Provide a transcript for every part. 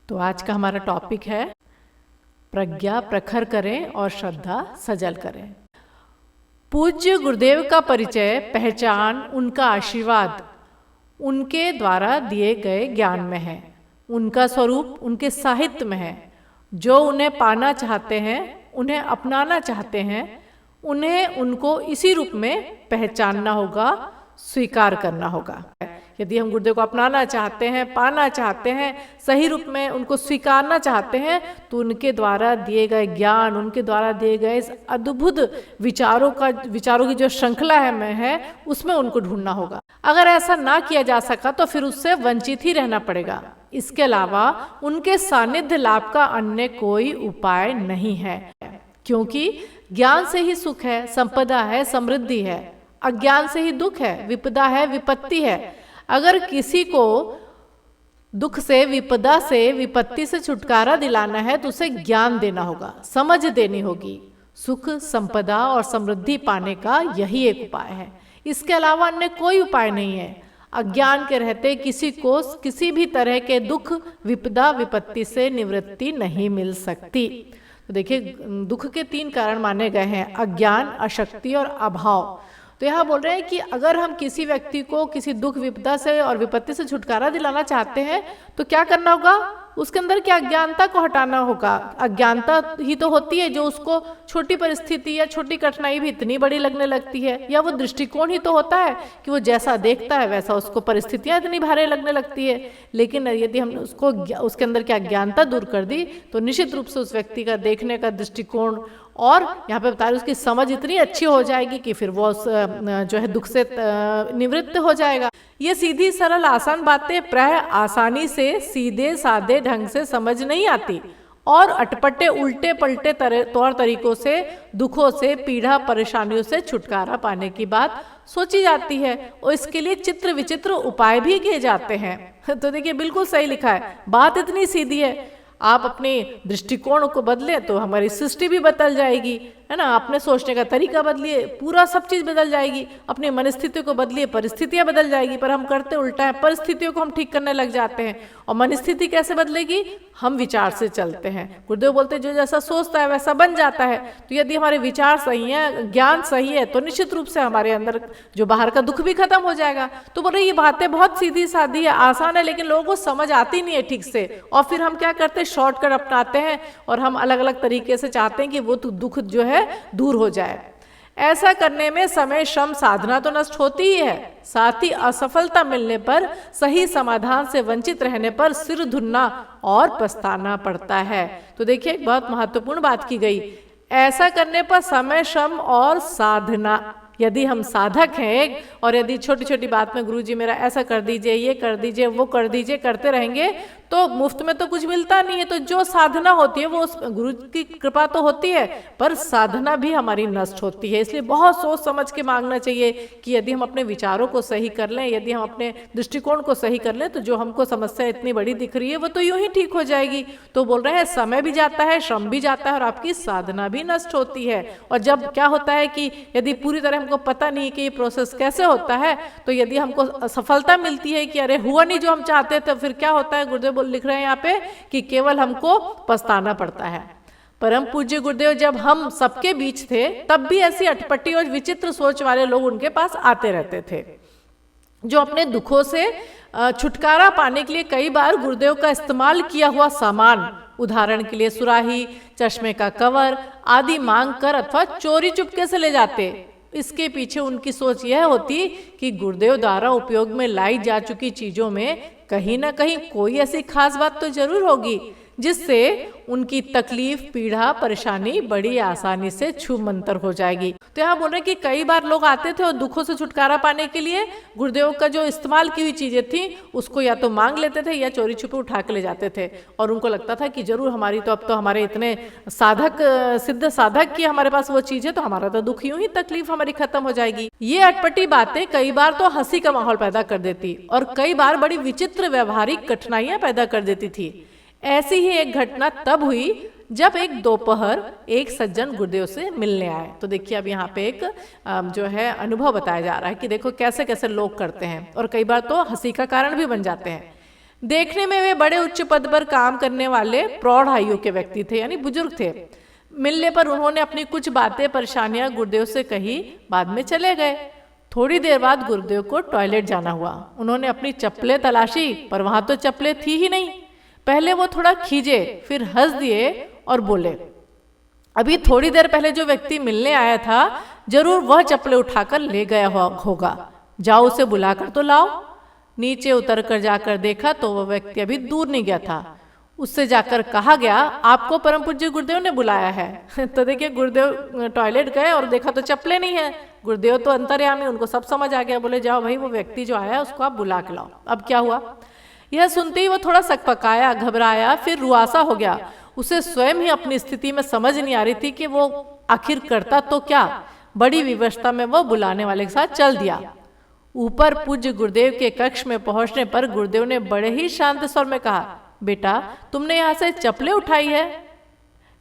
तो आज का हमारा टॉपिक है प्रज्ञा प्रखर करें और श्रद्धा सजल करें। पूज्य गुरुदेव का परिचय, पहचान, उनका आशीर्वाद उनके द्वारा दिए गए ज्ञान में है। उनका स्वरूप उनके साहित्य में है। जो उन्हें पाना चाहते हैं, उन्हें अपनाना चाहते हैं, उन्हें उनको इसी रूप में पहचानना होगा, स्वीकार करना होगा। यदि हम गुरुदेव को अपनाना चाहते हैं, पाना चाहते हैं, सही रूप में उनको स्वीकारना चाहते हैं, तो उनके द्वारा दिए गए ज्ञान, उनके द्वारा दिए गए इस अद्भुत विचारों की जो श्रृंखला है उसमें उनको ढूंढना होगा। अगर ऐसा ना किया जा सका तो फिर उससे वंचित ही रहना पड़ेगा। इसके अलावा उनके सानिध्य लाभ का अन्य कोई उपाय नहीं है, क्योंकि ज्ञान से ही सुख है, संपदा है, समृद्धि है। अज्ञान से ही दुख है, विपदा है, विपत्ति है। अगर किसी को दुख से, विपदा से, विपत्ति से छुटकारा दिलाना है तो उसे ज्ञान देना होगा, समझ देनी होगी। सुख, संपदा और समृद्धि पाने का यही एक उपाय है। इसके अलावा अन्य कोई उपाय नहीं है। अज्ञान के रहते किसी को किसी भी तरह के दुख, विपदा, विपत्ति से निवृत्ति नहीं मिल सकती। तो देखिए, दुख के 3 कारण माने गए हैं: अज्ञान, अशक्ति और अभाव। तो यहाँ बोल रहे हैं कि अगर हम किसी व्यक्ति को किसी दुख, विपदा से और विपत्ति से छुटकारा दिलाना चाहते हैं तो क्या करना होगा? उसके अंदर की अज्ञानता को हटाना होगा। अज्ञानता ही तो होती है जो उसको छोटी परिस्थिति या छोटी कठिनाई भी इतनी बड़ी लगने लगती है, या वो दृष्टिकोण ही तो होता है कि वो जैसा देखता है वैसा उसको परिस्थितियां इतनी भारी लगने लगती है। लेकिन यदि हमने उसके अंदर की अज्ञानता दूर कर दी तो निश्चित रूप से उस व्यक्ति का देखने का दृष्टिकोण और यहाँ पे बता रहे उसकी समझ इतनी अच्छी हो जाएगी कि फिर वो जो है दुख से निवृत्त हो जाएगा। ये सीधी सरल आसान बातें प्राय आसानी से सीधे साधे ढंग से समझ नहीं आती और अटपटे उल्टे पलटे तौर तरीकों से दुखों से, पीड़ा, परेशानियों से छुटकारा पाने की बात सोची जाती है और इसके लिए चित्र विचित्र उपाय भी किए जाते हैं। तो देखिए, बिल्कुल सही लिखा है, बात इतनी सीधी है। आप अपने दृष्टिकोण को बदले तो हमारी सृष्टि भी बदल जाएगी, है ना। अपने सोचने का तरीका बदलिए, पूरा सब चीज़ बदल जाएगी। अपनी मनस्थितियों को बदलिए, परिस्थितियां बदल जाएगी। पर हम करते उल्टा है, परिस्थितियों को हम ठीक करने लग जाते हैं। और मनस्थिति कैसे बदलेगी? हम विचार से चलते हैं। गुरुदेव बोलते हैं जो जैसा सोचता है वैसा बन जाता है। तो यदि हमारे विचार सही है, ज्ञान सही है, तो निश्चित रूप से हमारे अंदर जो बाहर का दुख भी खत्म हो जाएगा। तो बोल रहे ये बातें बहुत सीधी सादी है, आसान है, लेकिन लोगों को समझ आती नहीं है ठीक से। और फिर हम क्या करते हैं, शॉर्टकट अपनाते हैं और हम अलग अलग तरीके से चाहते हैं कि वो दुख जो है दूर हो जाए। ऐसा करने में समय, श्रम, साधना तो नष्ट होती ही है, साथ ही असफलता मिलने पर, सही समाधान से वंचित रहने पर सिर धुनना और पछताना पड़ता है। तो देखिए, एक बहुत महत्वपूर्ण बात की गई। ऐसा करने पर समय, श्रम और साधना, यदि हम साधक हैं और यदि छोटी छोटी बात में गुरुजी मेरा ऐसा कर दीजिए, ये कर दीजिए, वो कर दीजिए करते रहेंगे तो मुफ्त में तो कुछ मिलता नहीं है। तो जो साधना होती है वो गुरु की कृपा तो होती है, पर साधना भी हमारी नष्ट होती है। इसलिए बहुत सोच समझ के मांगना चाहिए कि यदि हम अपने विचारों को सही कर लें, यदि हम अपने दृष्टिकोण को सही कर लें, तो जो हमको समस्या इतनी बड़ी दिख रही है वो तो यूं ही ठीक हो जाएगी। तो बोल रहे हैं समय भी जाता है, श्रम भी जाता है और आपकी साधना भी नष्ट होती है। और जब क्या होता है कि यदि पूरी तरह हमको पता नहीं कि ये प्रोसेस कैसे होता है, तो यदि हमको सफलता मिलती है कि अरे हुआ नहीं जो हम चाहते थे, फिर क्या होता है? गुरुदेव लिख रहे हैं यहाँ पे कि केवल हमको पछताना पड़ता है। परम पूज्य गुरुदेव जब हम सबके बीच थे तब भी ऐसी अटपटी और विचित्र सोच वाले लोग उनके पास आते रहते थे, जो अपने दुखों से छुटकारा पाने के लिए कई बार गुरुदेव का इस्तेमाल किया हुआ सामान, उदाहरण के लिए सुराही, चश्मे का कवर आदि मांग कर अथवा चोरी चुपके से ले जाते। इसके पीछे उनकी सोच यह होती कि गुरुदेव द्वारा उपयोग में लाई जा चुकी चीजों में कहीं ना कहीं कोई ऐसी खास बात तो जरूर होगी जिससे उनकी तकलीफ, पीड़ा, परेशानी बड़ी आसानी से छूमंतर हो जाएगी। तो यहाँ बोल रहे हैं कि कई बार लोग आते थे और दुखों से छुटकारा पाने के लिए गुरुदेव का जो इस्तेमाल की हुई चीजें थी उसको या तो मांग लेते थे या चोरी छुपे उठा के ले जाते थे। और उनको लगता था कि जरूर हमारी तो अब तो हमारे इतने सिद्ध साधक की हमारे पास वो चीज है तो हमारा तो दुख यूं ही तकलीफ हमारी खत्म हो जाएगी। ये अटपटी बातें कई बार तो हंसी का माहौल पैदा कर देती और कई बार बड़ी विचित्र व्यवहारिक कठिनाइयां पैदा कर देती थी। ऐसी ही एक घटना तब हुई जब एक दोपहर एक सज्जन गुरुदेव से मिलने आए। तो देखिए, अब यहाँ पे एक जो है अनुभव बताया जा रहा है कि देखो कैसे कैसे लोग करते हैं और कई बार तो हंसी का कारण भी बन जाते हैं। देखने में वे बड़े उच्च पद पर काम करने वाले प्रौढ़ आयु के व्यक्ति थे, यानी बुजुर्ग थे। मिलने पर उन्होंने अपनी कुछ बातें परेशानियां गुरुदेव से कही, बाद में चले गए। थोड़ी देर बाद गुरुदेव को टॉयलेट जाना हुआ। उन्होंने अपनी चप्पलें तलाशी, पर वहां तो चप्पलें थी ही नहीं। पहले वो थोड़ा खींचे, फिर हंस दिए और बोले, अभी थोड़ी देर पहले जो व्यक्ति मिलने आया था जरूर वह चप्पलें उठाकर ले गया होगा, जाओ उसे बुलाकर तो लाओ। नीचे उतर कर जाकर देखा तो वह व्यक्ति अभी दूर नहीं गया था। उससे जाकर कहा गया, आपको परम पूज्य गुरुदेव ने बुलाया है। तो देखिए, गुरुदेव टॉयलेट गए और देखा तो चप्पलें नहीं है। गुरुदेव तो अंतर्यामी, उनको सब समझ आ गया। बोले, जाओ भाई, वो व्यक्ति जो आया उसको आप बुला के लाओ। अब क्या हुआ, यह सुनते ही वो थोड़ा सकपकाया, घबराया, फिर रुआसा हो गया। उसे स्वयं ही अपनी स्थिति में समझ नहीं आ रही थी कि वो आखिर करता तो क्या। बड़ी विवशता में वो बुलाने वाले के साथ चल दिया। ऊपर पूज्य गुरुदेव के कक्ष में पहुंचने पर गुरुदेव ने बड़े ही शांत स्वर में कहा, बेटा तुमने यहाँ से चप्पलें उठाई है।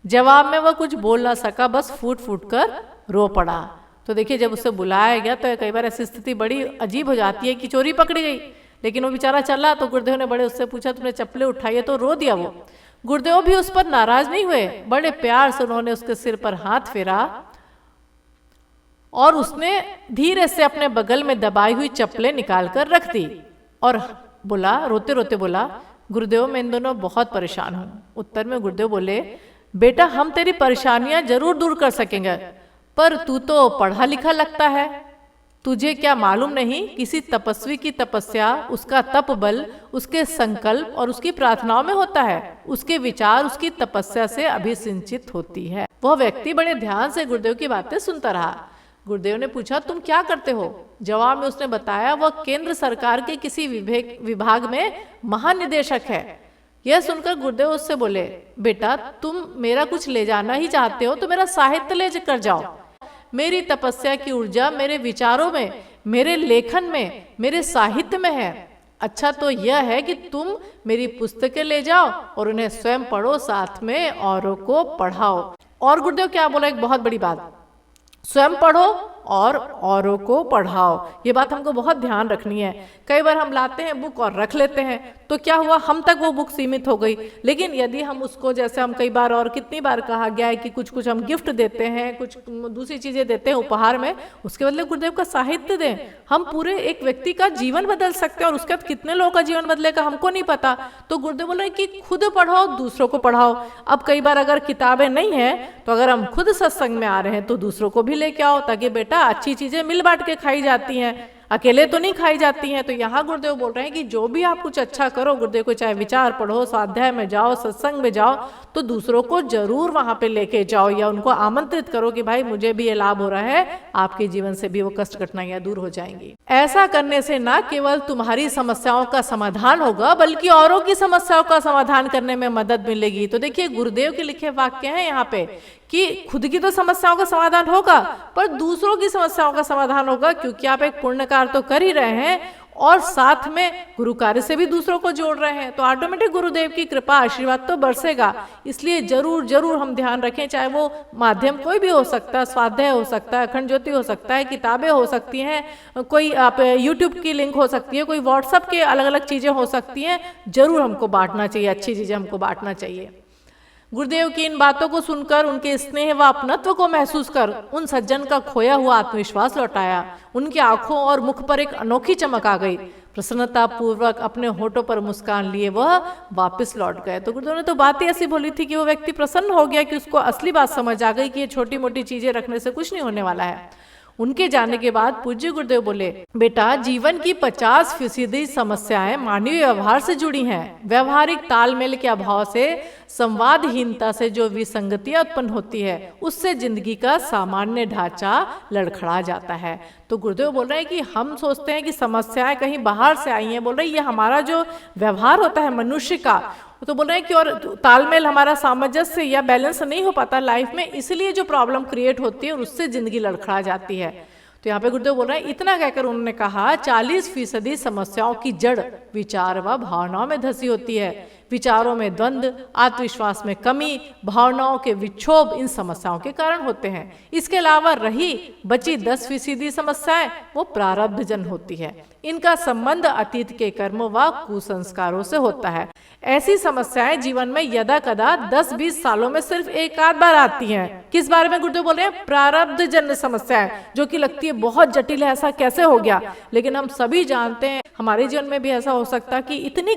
जवाब में वह कुछ बोल ना सका, बस फूट फूट कर रो पड़ा। तो देखिए, जब उसे बुलाया गया तो कई बार ऐसी स्थिति बड़ी अजीब हो जाती है कि चोरी पकड़ी गई, लेकिन वो बेचारा चला। तो गुरुदेव ने बड़े उससे पूछा, तुमने चप्पलें उठाई है? तो रो दिया वो। गुरुदेव भी उस पर नाराज नहीं हुए, बड़े प्यार से उन्होंने उसके सिर पर हाथ फेरा और उसने धीरे से अपने बगल में दबाई हुई चप्पलें निकाल कर रख दी और बोला, रोते रोते बोला, गुरुदेव मैं इन दोनों बहुत परेशान हूं। उत्तर में गुरुदेव बोले, बेटा हम तेरी परेशानियां जरूर दूर कर सकेंगे, पर तू तो पढ़ा लिखा लगता है। तुझे क्या मालूम नहीं, किसी तपस्वी की तपस्या, उसका तप बल, उसके संकल्प और उसकी प्रार्थनाओं में होता है। उसके विचार उसकी तपस्या से अभिसिंचित होती है। वह व्यक्ति बड़े ध्यान से गुरुदेव की बातें सुनता रहा। गुरुदेव ने पूछा, तुम क्या करते हो? जवाब में उसने बताया, वह केंद्र सरकार के किसी विभाग में महानिदेशक है। यह सुनकर गुरुदेव उससे बोले, बेटा तुम मेरा कुछ ले जाना ही चाहते हो तो मेरा साहित्य ले कर जाओ। मेरी तपस्या की ऊर्जा मेरे विचारों में, मेरे लेखन में, मेरे साहित्य में है। अच्छा तो यह है कि तुम मेरी पुस्तकें ले जाओ और उन्हें स्वयं पढ़ो, साथ में औरों को पढ़ाओ। और गुरुदेव क्या बोला, एक बहुत बड़ी बात, स्वयं पढ़ो और औरों को पढ़ाओ। ये बात हमको बहुत ध्यान रखनी है। कई बार हम लाते हैं बुक और रख लेते हैं, तो क्या हुआ, हम तक वो बुक सीमित हो गई। लेकिन यदि हम उसको, जैसे हम कई बार और कितनी बार कहा गया है कि कुछ कुछ हम गिफ्ट देते हैं, कुछ दूसरी चीजें देते हैं उपहार में, उसके बदले गुरुदेव का साहित्य दें। हम पूरे एक व्यक्ति का जीवन बदल सकते हैं और उसके बाद कितने लोगों का जीवन बदलेगा हमको नहीं पता। तो गुरुदेव बोल रहे हैं कि खुद पढ़ाओ, दूसरों को पढ़ाओ। अब कई बार अगर किताबें नहीं है तो अगर हम खुद सत्संग में आ रहे हैं तो दूसरों को भी लेके आओ, ताकि बेटा अच्छी चीजें मिल बांट के खाई जाती हैं, अकेले तो नहीं खाई जाती हैं। तो यहाँ गुरुदेव बोल रहे हैं कि जो भी आप कुछ अच्छा करो, गुरुदेव को चाहे विचार पढ़ो, स्वाध्याय में जाओ, सत्संग में जाओ, तो दूसरों को जरूर वहां पे लेके जाओ या उनको आमंत्रित करो कि भाई मुझे भी ये लाभ हो रहा है, आपके जीवन से भी वो कष्ट कठिनाइयां दूर हो जाएंगी। ऐसा करने से न केवल तुम्हारी समस्याओं का समाधान होगा, बल्कि औरों की समस्याओं का समाधान करने में मदद मिलेगी। तो देखिए, गुरुदेव के लिखे वाक्य हैं यहाँ पे कि खुद की तो समस्याओं का समाधान होगा, पर दूसरों की समस्याओं का समाधान होगा, क्योंकि आप एक पुण्य कार्य तो कर ही रहे हैं और साथ में गुरु कार्य से भी दूसरों को जोड़ रहे हैं। तो ऑटोमेटिक गुरुदेव की कृपा आशीर्वाद तो बरसेगा। इसलिए जरूर जरूर हम ध्यान रखें, चाहे वो माध्यम कोई भी हो सकता है, स्वाध्याय हो सकता है, अखंड ज्योति हो सकता है, किताबें हो सकती हैं, कोई आप यूट्यूब की लिंक हो सकती है, कोई व्हाट्सएप के अलग अलग चीजें हो सकती हैं। जरूर हमको बांटना चाहिए, अच्छी चीजें हमको बांटना चाहिए। गुरुदेव की इन बातों को सुनकर, उनके स्नेह व अपनत्व को महसूस कर उन सज्जन का खोया हुआ आत्मविश्वास लौटाया। उनकी आंखों और मुख पर एक अनोखी चमक आ गई। प्रसन्नता पूर्वक अपने होठों पर मुस्कान लिए वह वापस लौट गए। तो गुरुदेव ने तो बात ही ऐसी बोली थी कि वो व्यक्ति प्रसन्न हो गया कि उसको असली बात समझ आ गई कि ये छोटी मोटी चीजें रखने से कुछ नहीं होने वाला है। उनके जाने के बाद पूज्य गुरुदेव बोले, बेटा जीवन की 50% समस्याएं मानवीय व्यवहार से जुड़ी हैं। व्यवहारिक तालमेल के अभाव से, संवादहीनता से जो विसंगतियां उत्पन्न होती है, उससे जिंदगी का सामान्य ढांचा लड़खड़ा जाता है। तो गुरुदेव बोल रहे हैं कि हम सोचते हैं कि समस्याएं कहीं बाहर से आई हैं, बोल रहे हैं ये हमारा जो व्यवहार होता है मनुष्य का, तो बोल रहे हैं कि और तालमेल, हमारा सामंजस्य या बैलेंस नहीं हो पाता लाइफ में, इसलिए जो प्रॉब्लम क्रिएट होती है और उससे जिंदगी लड़खड़ा जाती है। तो यहाँ पे गुरुदेव बोल रहे हैं, इतना कहकर उन्होंने कहा 40% समस्याओं की जड़ विचार व भावनाओं में धसी होती है। विचारों में द्वंद्व, आत्मविश्वास में कमी, भावनाओं के विक्षोभ इन समस्याओं के कारण होते हैं। इसके अलावा रही बची 10% समस्याएं वो प्रारब्धजन होती है। इनका संबंध अतीत के कर्मों व कुसंस्कारों से होता है। ऐसी समस्याएं जीवन में यदा कदा 10-20 सालों में सिर्फ एक आध बार आती हैं। किस बारे में गुरुदेव बोल रहे हैं? प्रारब्ध जन्य समस्याएं, जो कि लगती है बहुत जटिल है, ऐसा कैसे हो गया। लेकिन हम सभी जानते हैं हमारे जीवन में भी ऐसा हो सकता है कि इतनी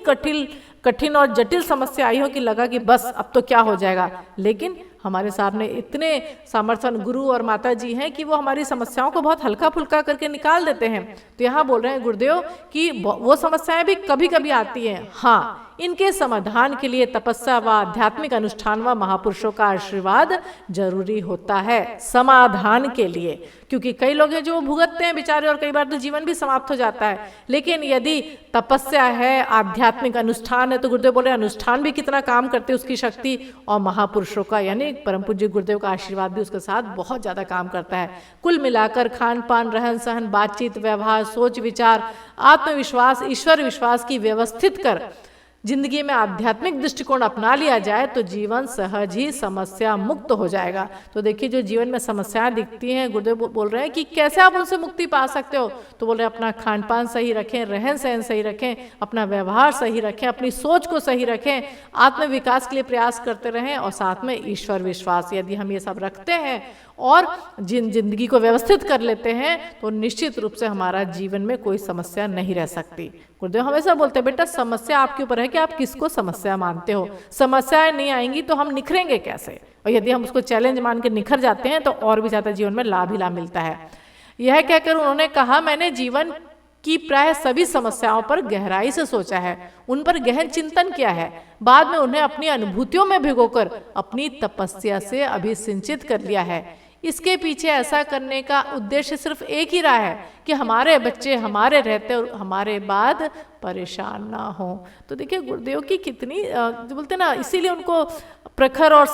कठिन और जटिल समस्या आई हो कि लगा कि बस अब तो क्या हो जाएगा। लेकिन हमारे सामने इतने सामर्थ्यवान गुरु और माता जी हैं कि वो हमारी समस्याओं को बहुत हल्का फुल्का करके निकाल देते हैं। तो यहाँ बोल रहे हैं गुरुदेव कि वो समस्याएं भी कभी कभी आती हैं, हाँ, इनके समाधान के लिए तपस्या व आध्यात्मिक अनुष्ठान व महापुरुषों का आशीर्वाद जरूरी होता है समाधान के लिए। क्योंकि कई लोग हैं जो भुगतते हैं बेचारे और कई बार तो जीवन भी समाप्त हो जाता है। लेकिन यदि तपस्या है, आध्यात्मिक अनुष्ठान है, तो गुरुदेव बोले अनुष्ठान भी कितना काम करते हैं उसकी शक्ति, और महापुरुषों का यानी परम पूज्य गुरुदेव का आशीर्वाद भी उसके साथ बहुत ज्यादा काम करता है। कुल मिलाकर खान पान, रहन सहन, बातचीत, व्यवहार, सोच विचार, आत्मविश्वास, ईश्वर विश्वास की व्यवस्थित कर जिंदगी में आध्यात्मिक दृष्टिकोण अपना लिया जाए तो जीवन सहज ही समस्या मुक्त हो जाएगा। तो देखिए जो जीवन में समस्याएं दिखती हैं, गुरुदेव बोल रहे हैं कि कैसे आप उनसे मुक्ति पा सकते हो। तो बोल रहे हैं अपना खान पान सही रखें, रहन सहन सही रखें, अपना व्यवहार सही रखें, अपनी सोच को सही रखें, आत्म विकास के लिए प्रयास करते रहें, और साथ में ईश्वर विश्वास। यदि हम ये सब रखते हैं और जिंदगी को व्यवस्थित कर लेते हैं तो निश्चित रूप से हमारा जीवन में कोई समस्या नहीं रह सकती। गुरुदेव हमेशा बोलते हैं बेटा समस्या आपके ऊपर है कि आप किसको समस्या मानते हो। समस्याएं नहीं आएंगी तो हम निखरेंगे कैसे, और यदि हम उसको चैलेंज मान के निखर जाते हैं तो और भी ज्यादा जीवन में लाभ ही लाभ मिलता है। यह कहकर उन्होंने कहा, मैंने जीवन की प्राय सभी समस्याओं पर गहराई से सोचा है, उन पर गहन चिंतन किया है, बाद में उन्हें अपनी अनुभूतियों में भिगोकर अपनी तपस्या से अभिसिंचित कर लिया है। इसके पीछे ऐसा करने का उद्देश्य सिर्फ एक ही रहा है कि हमारे बच्चे हमारे रहते और हमारे बाद परेशान ना हो। तो देखिए गुरुदेव की कितनी जो बोलते ना, इसीलिए उनको प्रखर और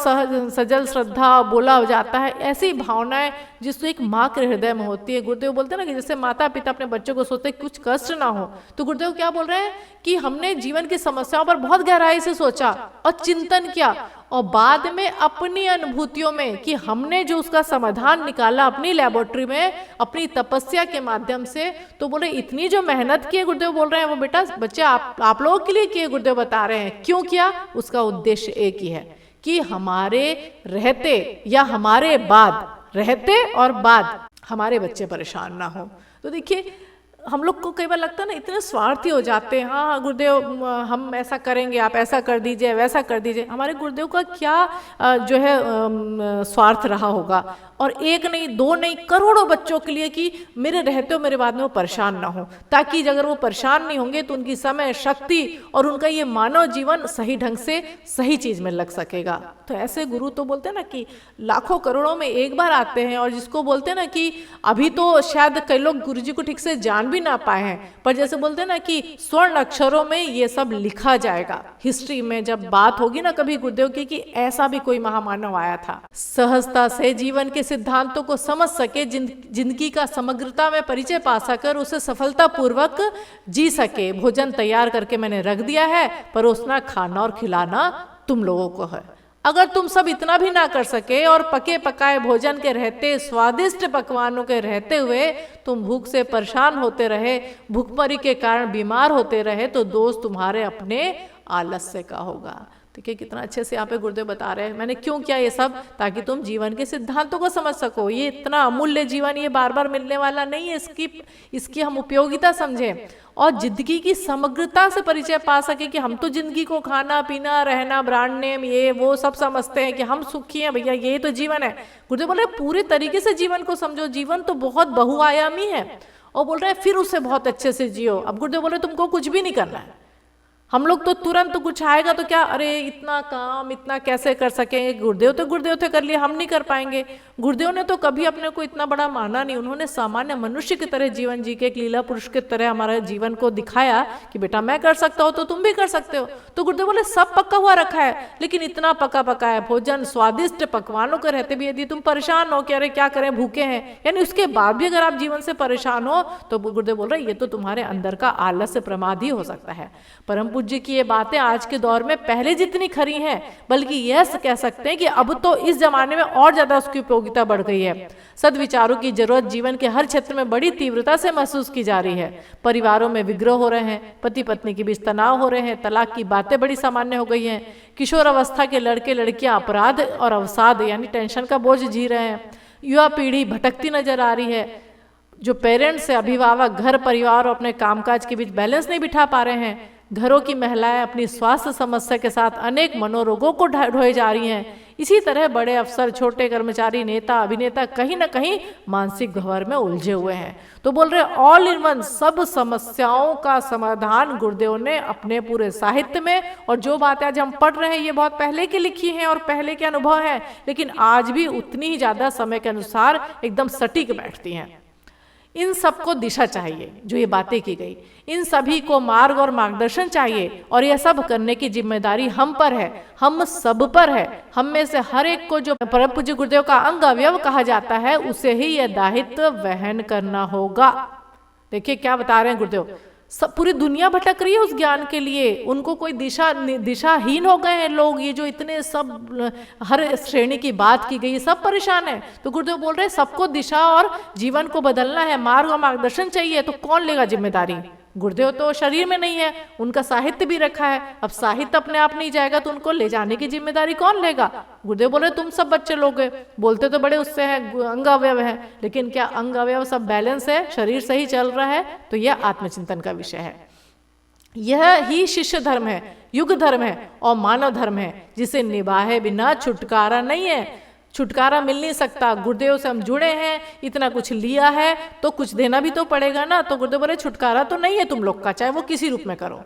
सजल श्रद्धा बोला हो जाता है। ऐसी भावनाएं जिसको एक माँ के हृदय में होती है। गुरुदेव बोलते हैं ना कि जैसे माता पिता अपने बच्चों को सोचते हैं कुछ कष्ट ना हो, तो गुरुदेव क्या बोल रहे हैं कि हमने जीवन की समस्याओं पर बहुत गहराई से सोचा और चिंतन किया, और बाद में अपनी अनुभूतियों में कि हमने जो उसका समाधान निकाला अपनी लेबोरेटरी में अपनी तपस्या के माध्यम से, तो बोले इतनी जो मेहनत की है गुरुदेव बोल रहे हैं वो बेटा बच्चे आप लोगों के लिए किए। गुरुदेव बता रहे हैं क्यों किया, उसका उद्देश्य एक ही है कि हमारे रहते या हमारे बाद, रहते और बाद हमारे बच्चे परेशान ना हो। तो देखिए हम लोग को कई बार लगता है ना इतने स्वार्थी हो जाते हैं, हाँ गुरुदेव हम ऐसा करेंगे, आप ऐसा कर दीजिए, वैसा कर दीजिए। हमारे गुरुदेव का क्या जो है स्वार्थ रहा होगा, और एक नहीं दो नहीं करोड़ों बच्चों के लिए कि मेरे रहते हो मेरे बाद में वो परेशान ना हो, ताकि अगर वो परेशान नहीं होंगे तो उनकी समय शक्ति और उनका ये मानव जीवन सही ढंग से सही चीज में लग सकेगा। तो ऐसे गुरु तो बोलते हैं ना कि लाखों करोड़ों में एक बार आते हैं, और जिसको बोलते हैं ना कि अभी तो शायद कई लोग गुरु जी को ठीक से जान भी ना पाए हैं, पर जैसे बोलते हैं ना कि स्वर्ण अक्षरों में ये सब लिखा जाएगा हिस्ट्री में। जब बात होगी ना कभी गुरुदेव की कि ऐसा भी कोई महामानव आया था, सहजता से जीवन के सिद्धांतों को समझ सके, जिंदगी का समग्रता में परिचय पा सकर उसे सफलता पूर्वक जी सके। भोजन तैयार करके मैंने रख दिया है, परोसना, खाना और खिलाना तुम लोगों को है। अगर तुम सब इतना भी ना कर सके और पके पकाए भोजन के रहते, स्वादिष्ट पकवानों के रहते हुए तुम भूख से परेशान होते रहे, भूखमरी के कारण बीमार होते रहे, तो दोष तुम्हारे अपने आलस्य का होगा। देखिए कितना अच्छे से यहाँ पे गुरुदेव बता रहे हैं मैंने क्यों किया ये सब, ताकि तुम जीवन के सिद्धांतों को समझ सको। ये इतना अमूल्य जीवन ये बार बार मिलने वाला नहीं है, इसकी हम उपयोगिता समझें और जिंदगी की समग्रता से परिचय पा सके कि हम तो जिंदगी को खाना पीना रहना ब्रांड नेम ये वो सब समझते हैं कि हम सुखी हैं, भैया ये तो जीवन है। गुरुदेव बोल रहे पूरे तरीके से जीवन को समझो, जीवन तो बहुत बहुआयामी है, और बोल रहे हैं फिर उसे बहुत अच्छे से जियो। अब गुरुदेव बोले तुमको कुछ भी नहीं करना है। हम लोग तो तुरंत कुछ आएगा तो क्या, अरे इतना काम इतना कैसे कर सकेंगे, गुरुदेव थे कर लिए, हम नहीं कर पाएंगे। गुरुदेव ने तो कभी अपने को इतना बड़ा माना नहीं, उन्होंने सामान्य मनुष्य की तरह जीवन जी के एक लीला पुरुष की तरह हमारे जीवन को दिखाया कि बेटा मैं कर सकता हूँ तो तुम भी कर सकते हो। तो गुरुदेव बोले सब पक्का हुआ रखा है, लेकिन इतना पका पका है भोजन स्वादिष्ट पकवानों के रहते भी यदि तुम परेशान हो कि अरे क्या करें भूखे हैं, यानी उसके बाद भी अगर आप जीवन से परेशान हो तो गुरुदेव बोल रहे ये तो तुम्हारे अंदर का आलस्य प्रमाद ही हो सकता है। परम पूज्य की ये बातें आज के दौर में पहले जितनी खरी हैं, बल्कि यह कह सकते हैं कि अब तो इस जमाने में और ज्यादा उसकी उपयोगिता बढ़ गई है। सद्विचारों की जरूरत जीवन के हर क्षेत्र में बड़ी तीव्रता से महसूस की जा रही है। परिवारों में विग्रह हो रहे हैं, पति पत्नी के बीच तनाव हो रहे हैं, तलाक की बातें बड़ी सामान्य हो गई हैं। किशोर अवस्था के लड़के लड़कियां अपराध और अवसाद यानी टेंशन का बोझ जी रहे हैं। युवा पीढ़ी भटकती नजर आ रही है। जो पेरेंट्स है, अभिभावक घर परिवार और अपने कामकाज के बीच बैलेंस नहीं बिठा पा रहे हैं। घरों की महिलाएं अपनी स्वास्थ्य समस्या के साथ अनेक मनोरोगों को ढोए जा रही हैं। इसी तरह बड़े अफसर, छोटे कर्मचारी, नेता, अभिनेता कहीं ना कहीं मानसिक घवर में उलझे हुए हैं। तो बोल रहे ऑल इन वन, सब समस्याओं का समाधान गुरुदेव ने अपने पूरे साहित्य में, और जो बातें आज हम पढ़ रहे हैं ये बहुत पहले की लिखी हैं और पहले के अनुभव हैं, लेकिन आज भी उतनी ही ज्यादा समय के अनुसार एकदम सटीक बैठती हैं। इन सबको दिशा चाहिए, जो ये बातें की गई, इन सभी को मार्ग और मार्गदर्शन चाहिए, और यह सब करने की जिम्मेदारी हम पर है, हम सब पर है। हम में से हर एक को, जो परम पूज्य गुरुदेव का अंग अवयव कहा जाता है, उसे ही यह दायित्व वहन करना होगा। देखिए क्या बता रहे हैं गुरुदेव, सब पूरी दुनिया भटक रही है उस ज्ञान के लिए। उनको कोई दिशाहीन हो गए हैं लोग। ये जो इतने सब हर श्रेणी की बात की गई, सब परेशान है। तो गुरुदेव बोल रहे हैं सबको दिशा और जीवन को बदलना है, मार्ग और मार्गदर्शन चाहिए। तो कौन लेगा जिम्मेदारी? गुरुदेव तो शरीर में नहीं है, उनका साहित्य भी रखा है। अब साहित्य अपने आप नहीं जाएगा तो उनको ले जाने की जिम्मेदारी कौन लेगा? गुरुदेव बोले तुम सब बच्चे लोग, बोलते तो बड़े उससे हैं, अंग अवयव है, लेकिन क्या अंग अवयव सब बैलेंस है, शरीर सही चल रहा है? तो यह आत्मचिंतन का विषय है। यह ही शिष्य धर्म है, युग धर्म है और मानव धर्म है, जिसे निभाए बिना छुटकारा नहीं है। छुटकारा मिल नहीं सकता। गुरुदेव से हम जुड़े हैं, इतना कुछ लिया है तो कुछ देना भी तो पड़ेगा ना। तो गुरुदेव बोले छुटकारा तो नहीं है तुम लोग का, चाहे वो किसी रूप में करो।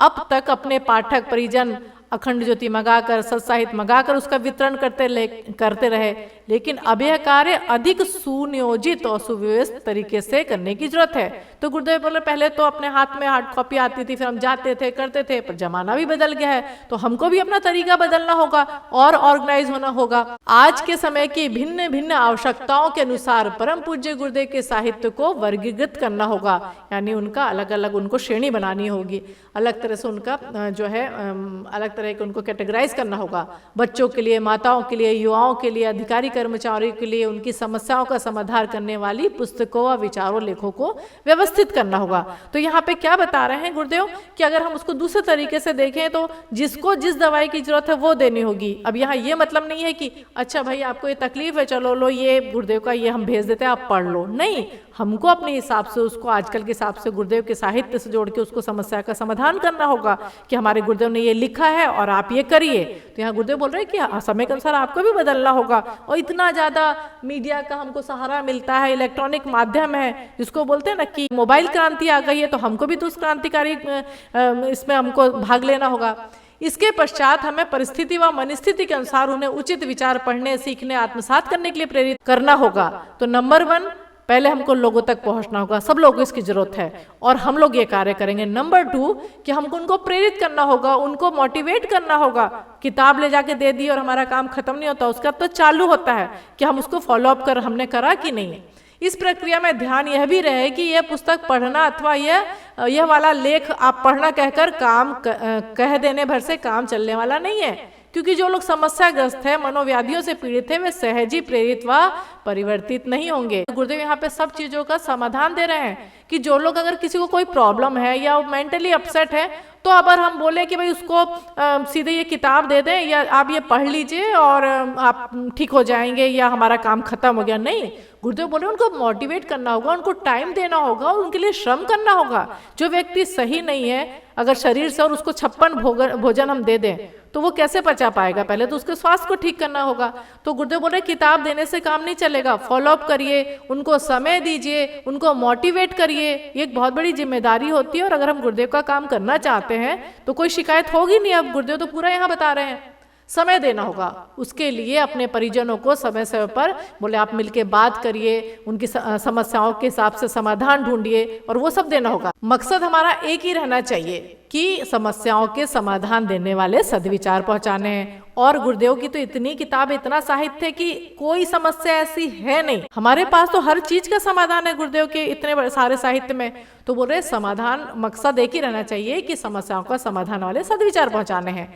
अब तक अपने पाठक परिजन अखंड ज्योति मंगाकर, सत्साहित्य मंगाकर उसका वितरण करते रहे, लेकिन अब यह कार्य अधिक सुनियोजित और सुव्यवस्थित तरीके से करने की जरूरत है। तो गुरुदेव बोले पहले तो अपने हाथ में हार्ड कॉपी आती थी, फिर हम जाते थे, करते थे, पर जमाना भी बदल गया है, तो हमको भी अपना तरीका बदलना होगा और ऑर्गेनाइज होना होगा। आज के समय की भिन्न भिन्न आवश्यकताओं के अनुसार परम पूज्य गुरुदेव के साहित्य को वर्गीकृत करना होगा, यानी उनका अलग अलग उनको श्रेणी बनानी होगी, अलग तरह से उनका जो है अलग तरह के उनको कैटेगराइज करना होगा। बच्चों के लिए, माताओं के लिए, युवाओं के लिए, अधिकारी कर्मचारियों के लिए उनकी समस्याओं का समाधान करने वाली पुस्तकों व विचारों, लेखों को व्यवस्थित करना होगा। तो यहाँ पे क्या बता रहे हैं गुरुदेव कि अगर हम उसको दूसरे तरीके से देखें तो जिसको जिस दवाई की जरूरत है वो देनी होगी। अब यहाँ ये मतलब नहीं है कि अच्छा भाई आपको ये तकलीफ है, चलो लो ये गुरुदेव का ये हम भेज देते हैं, आप पढ़ लो। नहीं, हमको अपने हिसाब से उसको आजकल के हिसाब से गुरुदेव के साहित्य से जोड़ के उसको समस्या का समाधान करना होगा कि हमारे गुरुदेव ने ये लिखा है और आप ये करिए। तो यहाँ गुरुदेव बोल रहे हैं कि समय के अनुसार आपको भी बदलना होगा। और इतना ज्यादा मीडिया का हमको सहारा मिलता है, इलेक्ट्रॉनिक माध्यम है, जिसको बोलते हैं ना कि मोबाइल क्रांति आ गई है, तो हमको भी तो उस क्रांतिकारी इसमें हमको भाग लेना होगा। इसके पश्चात हमें परिस्थिति व मनस्थिति के अनुसार उन्हें उचित विचार पढ़ने, सीखने, आत्मसात करने के लिए प्रेरित करना होगा। तो नंबर 1, पहले हमको लोगों तक पहुंचना होगा, सब लोगों को इसकी जरूरत है और हम लोग ये कार्य करेंगे। नंबर 2 कि हमको उनको प्रेरित करना होगा, उनको मोटिवेट करना होगा। किताब ले जाके दे दी और हमारा काम खत्म नहीं होता, उसका तो चालू होता है कि हम उसको फॉलो अप कर हमने करा कि नहीं। इस प्रक्रिया में ध्यान यह भी रहे कि यह पुस्तक पढ़ना अथवा यह वाला लेख आप पढ़ना कहकर काम कह देने भर से काम चलने वाला नहीं है, क्योंकि जो लोग समस्याग्रस्त है, मनोव्याधियों से पीड़ित है, वे सहज ही प्रेरित व परिवर्तित नहीं होंगे। गुरुदेव यहाँ पे सब चीजों का समाधान दे रहे हैं कि जो लोग अगर किसी को कोई प्रॉब्लम है या मेंटली अपसेट है, तो अगर हम बोले कि भाई उसको सीधे ये किताब दे दें या आप ये पढ़ लीजिए और आप ठीक हो जाएंगे या हमारा काम खत्म हो गया, नहीं। गुरुदेव बोले उनको मोटिवेट करना होगा, उनको टाइम देना होगा, उनके लिए श्रम करना होगा। जो व्यक्ति सही नहीं है अगर शरीर से और उसको 56 भोजन हम दे दें तो वो कैसे पचा पाएगा? पहले तो उसके स्वास्थ्य को ठीक करना होगा। तो गुरुदेव बोल रहे किताब देने से काम नहीं चलेगा, फॉलो अप करिए, उनको समय दीजिए, उनको मोटिवेट करिए। ये एक बहुत बड़ी जिम्मेदारी होती है और अगर हम गुरुदेव का काम करना चाहते हैं तो कोई शिकायत होगी नहीं। अब गुरुदेव तो पूरा यहाँ बता रहे हैं, समय देना होगा। उसके लिए अपने परिजनों को समय समय पर बोले आप मिलके बात करिए, उनकी समस्याओं के हिसाब से समाधान ढूंढिए, और वो सब देना होगा। मकसद हमारा एक ही रहना चाहिए कि समस्याओं के समाधान देने वाले सद्विचार पहुंचाने हैं। और गुरुदेव की तो इतनी किताब, इतना साहित्य कि कोई समस्या ऐसी है नहीं, हमारे पास तो हर चीज का समाधान है गुरुदेव के इतने बड़े सारे साहित्य में। तो बोल रहे समाधान, मकसद एक ही रहना चाहिए कि समस्याओं का समाधान वाले सद्विचार पहुंचाने हैं।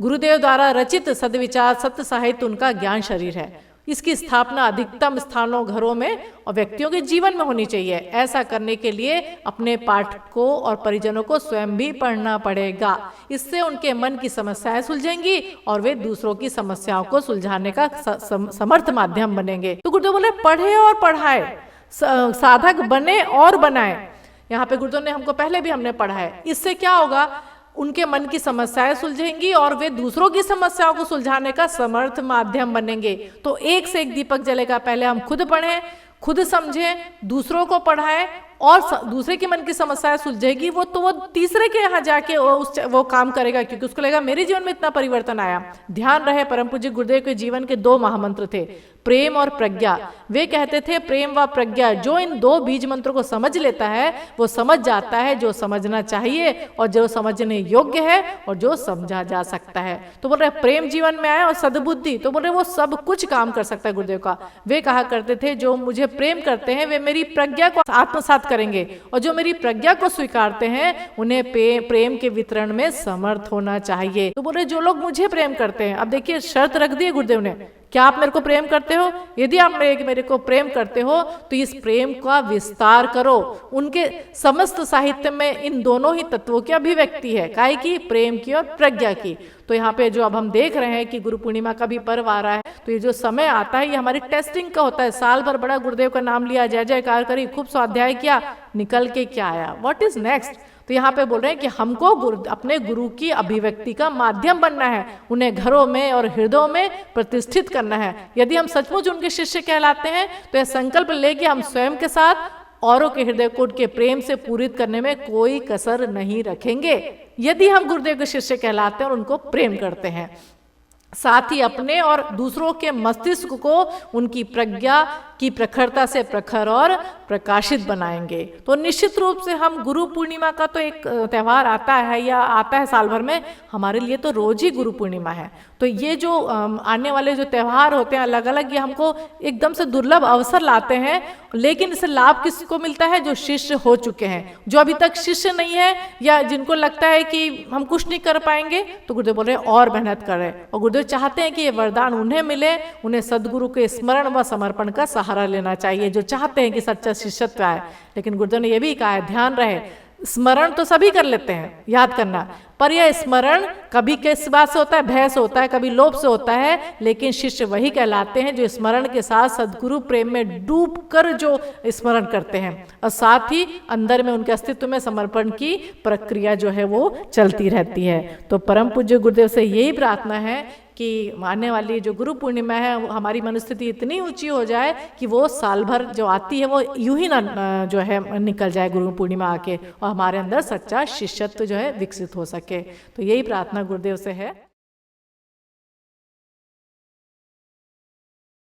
गुरुदेव द्वारा रचित सद्विचार सत्य साहित्य उनका ज्ञान शरीर है। इसकी स्थापना अधिकतम स्थानों, घरों में और व्यक्तियों के जीवन में होनी चाहिए। ऐसा करने के लिए अपने पाठकों और परिजनों को स्वयं भी पढ़ना पड़ेगा। इससे उनके मन की समस्याएं सुलझेंगी और वे दूसरों की समस्याओं को सुलझाने का समर्थ माध्यम बनेंगे। तो गुरुदेव बोले पढ़े और पढ़ाए, साधक बने और बनाए। यहाँ पे गुरुदेव ने हमको पहले भी हमने पढ़ा है। इससे क्या होगा, उनके मन की समस्याएं सुलझेंगी और वे दूसरों की समस्याओं को सुलझाने का समर्थ माध्यम बनेंगे। तो एक से एक दीपक जलेगा। पहले हम खुद पढ़ें, खुद समझें, दूसरों को पढ़ाएं और दूसरे के मन की समस्याएं सुलझेगी। वो तीसरे के यहाँ जाके वो काम करेगा, क्योंकि उसको लगेगा मेरे जीवन में इतना परिवर्तन आया। ध्यान रहे, परम पूज्य गुरुदेव के जीवन के 2 महामंत्र थे, प्रेम और प्रज्ञा। वे कहते थे प्रेम व प्रज्ञा, जो इन 2 बीज मंत्रों को समझ लेता है वो समझ जाता है जो समझना चाहिए और जो समझने योग्य है और जो समझा जा सकता है। तो बोल रहे प्रेम जीवन में आए और सद्बुद्धि, तो बोल रहे वो सब कुछ काम कर सकता है गुरुदेव का। वे कहा करते थे जो मुझे प्रेम करते हैं वे मेरी प्रज्ञा को आत्मसात करेंगे, और जो मेरी प्रज्ञा को स्वीकारते हैं उन्हें प्रेम के वितरण में समर्थ होना चाहिए। तो बोल रहे जो लोग मुझे प्रेम करते हैं, अब देखिए शर्त रख दी है गुरुदेव ने, क्या आप मेरे को प्रेम करते हो? यदि आप मेरे को प्रेम करते हो तो इस प्रेम का विस्तार करो। उनके समस्त साहित्य में इन दोनों ही तत्वों की अभिव्यक्ति है, काय की, प्रेम की और प्रज्ञा की। तो यहाँ पे जो अब हम देख रहे हैं कि गुरु पूर्णिमा का भी पर्व आ रहा है, तो ये जो समय आता है ये हमारी टेस्टिंग का होता है। साल भर बड़ा गुरुदेव का नाम लिया, जय जयकार करी, खूब स्वाध्याय किया, निकल के क्या आया, व्हाट इज नेक्स्ट? तो यहाँ पे बोल रहे हैं कि हमको अपने गुरु की अभिव्यक्ति का माध्यम बनना है, उन्हें घरों में और हृदयों में प्रतिष्ठित करना है। यदि हम सचमुच उनके शिष्य कहलाते हैं तो यह संकल्प ले कि हम स्वयं के साथ औरों के हृदय को उनके प्रेम से पूरित करने में कोई कसर नहीं रखेंगे। यदि हम गुरुदेव के शिष्य कहलाते हैं और उनको प्रेम करते हैं, साथ ही अपने और दूसरों के मस्तिष्क को उनकी प्रज्ञा की प्रखरता से प्रखर और प्रकाशित बनाएंगे। तो निश्चित रूप से हम गुरु पूर्णिमा का तो एक त्यौहार आता है या आता है साल भर में, हमारे लिए तो रोज ही गुरु पूर्णिमा है। तो ये जो आने वाले जो त्यौहार होते हैं अलग अलग, ये हमको एकदम से दुर्लभ अवसर लाते हैं, लेकिन इससे लाभ किसको मिलता है? जो शिष्य हो चुके हैं। जो अभी तक शिष्य नहीं है या जिनको लगता है कि हम कुछ नहीं कर पाएंगे, तो गुरुदेव बोल रहे और मेहनत करें। और गुरुदेव चाहते हैं कि ये वरदान उन्हें मिले, उन्हें सदगुरु के स्मरण व समर्पण का सहारा लेना चाहिए, जो चाहते हैं कि सच्चा शिष्यत्व आए। लेकिन गुरुदेव ने यह भी कहा है, ध्यान रहे, स्मरण तो सभी कर लेते हैं, याद करना, पर यह स्मरण कभी किस बात से होता है? भय से होता है, कभी लोभ से होता है। लेकिन शिष्य वही कहलाते हैं जो स्मरण के साथ सद्गुरु प्रेम में डूबकर जो स्मरण करते हैं, और साथ ही अंदर में उनके अस्तित्व में समर्पण की प्रक्रिया जो है वो चलती रहती है। तो परम पूज्य गुरुदेव से यही प्रार्थना है कि आने वाली जो गुरु पूर्णिमा है हमारी मनस्थिति इतनी ऊंची हो जाए कि वो साल भर जो आती है वो यूं ही ना जो है निकल जाए गुरु पूर्णिमा आके, और हमारे अंदर सच्चा शिष्यत्व जो है विकसित हो सके। तो यही प्रार्थना गुरुदेव से है।